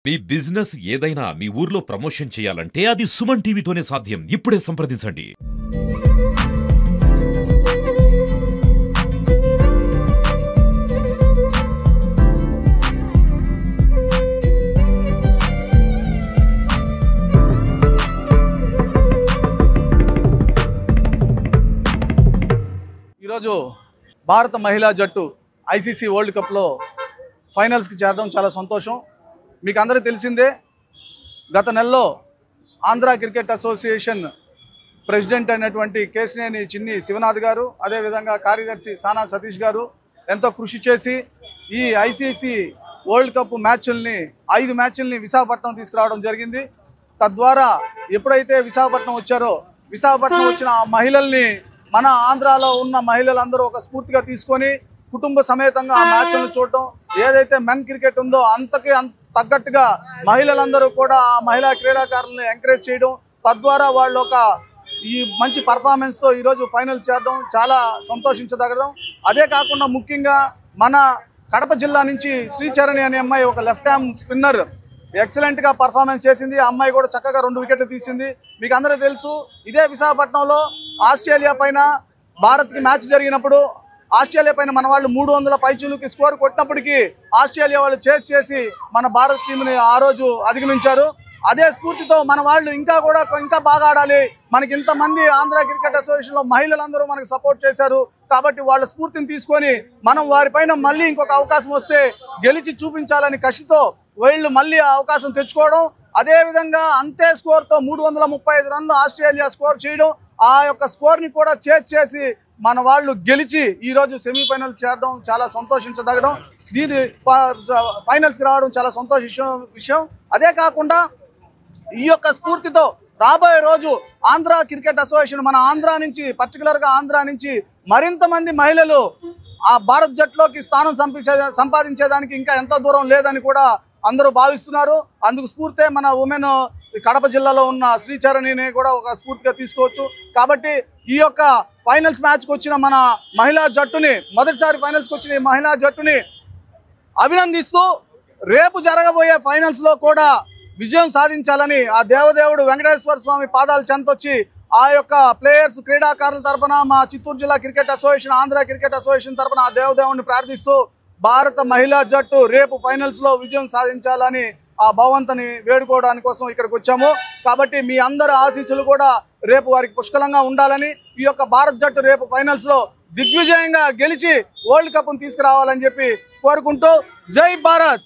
మీ business ఏదైనా మీ ఊర్లో promotion చేయాలంటే అది సుమన్ టీవీతోనే సాధ్యం. ఇప్పుడే సంప్రదించండి. ఈరోజు భారత మహిళా జట్టు ఐసీసీ వరల్డ్ కప్లో ఫైనల్స్కి చేరడం చాలా సంతోషం. మీకు అందరికీ తెలిసిందే, గత నెలలో ఆంధ్ర క్రికెట్ అసోసియేషన్ ప్రెసిడెంట్ అయినటువంటి కేశినేని చిన్ని శివనాథ్ గారు, అదేవిధంగా కార్యదర్శి సానా సతీష్ గారు ఎంతో కృషి చేసి ఈ ఐసీసీ వరల్డ్ కప్ మ్యాచ్ల్ని 5 మ్యాచ్ల్ని విశాఖపట్నం తీసుకురావడం జరిగింది. తద్వారా ఎప్పుడైతే విశాఖపట్నం వచ్చారో, విశాఖపట్నం వచ్చిన ఆ మహిళల్ని మన ఆంధ్రాలో ఉన్న మహిళలందరూ ఒక స్ఫూర్తిగా తీసుకొని కుటుంబ సమేతంగా ఆ మ్యాచ్లను చూడటం, ఏదైతే మెన్ క్రికెట్ ఉందో అంతకి తగ్గట్టుగా మహిళలందరూ కూడా ఆ మహిళా క్రీడాకారులను ఎంకరేజ్ చేయడం, తద్వారా వాళ్ళు ఒక ఈ మంచి పర్ఫార్మెన్స్తో ఈరోజు ఫైనల్ చేరడం చాలా సంతోషించదగడం. అదే కాకుండా ముఖ్యంగా మన కడప జిల్లా నుంచి శ్రీచరణి అనే అమ్మాయి ఒక లెఫ్ట్ హ్యాండ్ స్పిన్నర్ ఎక్సలెంట్గా పర్ఫార్మెన్స్ చేసింది. ఆ అమ్మాయి కూడా చక్కగా 2 వికెట్లు తీసింది. మీకు అందరికీ తెలుసు, ఇదే విశాఖపట్నంలో ఆస్ట్రేలియా పైన భారత్కి మ్యాచ్ జరిగినప్పుడు ఆస్ట్రేలియా పైన మన వాళ్ళు 300 పైచీలకి స్కోర్ కొట్టినప్పటికీ ఆస్ట్రేలియా వాళ్ళు చేసి మన భారత్ టీంని ఆ రోజు అధిగమించారు. అదే స్ఫూర్తితో మన వాళ్ళు ఇంకా బాగా ఆడాలి, మనకి ఇంతమంది ఆంధ్ర క్రికెట్ అసోసియేషన్లో మహిళలందరూ మనకు సపోర్ట్ చేశారు కాబట్టి వాళ్ళ స్ఫూర్తిని తీసుకొని మనం వారిపైన మళ్ళీ ఇంకొక అవకాశం వస్తే గెలిచి చూపించాలని కసితో వీళ్ళు మళ్ళీ ఆ అవకాశం తెచ్చుకోవడం, అదేవిధంగా అంతే స్కోర్తో 335 రన్లు ఆస్ట్రేలియా స్కోర్ చేయడం, ఆ యొక్క స్కోర్ని కూడా చేసి మన వాళ్ళు గెలిచి ఈరోజు సెమీఫైనల్ చేరడం చాలా సంతోషించదగడం. దీని ఫైనల్స్కి రావడం చాలా విషయం. అదే కాకుండా ఈ యొక్క స్ఫూర్తితో రాబోయే రోజు ఆంధ్ర క్రికెట్ అసోసియేషన్ మన ఆంధ్ర నుంచి, పర్టికులర్గా ఆంధ్ర నుంచి మరింత మంది మహిళలు ఆ భారత్ జట్టులోకి స్థానం సంపాదించేదానికి ఇంకా ఎంతో దూరం లేదని కూడా అందరూ భావిస్తున్నారు. అందుకు స్ఫూర్తే మన ఉమెన్ కడప జిల్లాలో ఉన్న శ్రీచరణిని కూడా ఒక స్ఫూర్తిగా తీసుకోవచ్చు. కాబట్టి ఈ యొక్క ఫైనల్స్ మ్యాచ్కి వచ్చిన మన మహిళా జట్టుని, మొదటిసారి ఫైనల్స్కి వచ్చిన ఈ మహిళా జట్టుని అభినందిస్తూ రేపు జరగబోయే ఫైనల్స్లో కూడా విజయం సాధించాలని ఆ దేవదేవుడు వెంకటేశ్వర స్వామి పాదాలు చెంతొచ్చి ఆ యొక్క ప్లేయర్స్ క్రీడాకారుల తరపున మా చిత్తూరు జిల్లా cricket association, Andhra cricket association తరపున ఆ దేవదేవుడిని ప్రార్థిస్తూ భారత మహిళా జట్టు రేపు ఫైనల్స్లో విజయం సాధించాలని ఆ భగవంతుని వేడుకోవడానికి కోసం ఇక్కడికి వచ్చాము. కాబట్టి మీ అందరి ఆశీస్సులు కూడా రేపు వారికి పుష్కలంగా ఉండాలని, ఈ యొక్క భారత్ జట్టు రేపు ఫైనల్స్లో దిగ్విజయంగా గెలిచి వరల్డ్ కప్ను తీసుకురావాలని చెప్పి కోరుకుంటూ జై భారత్.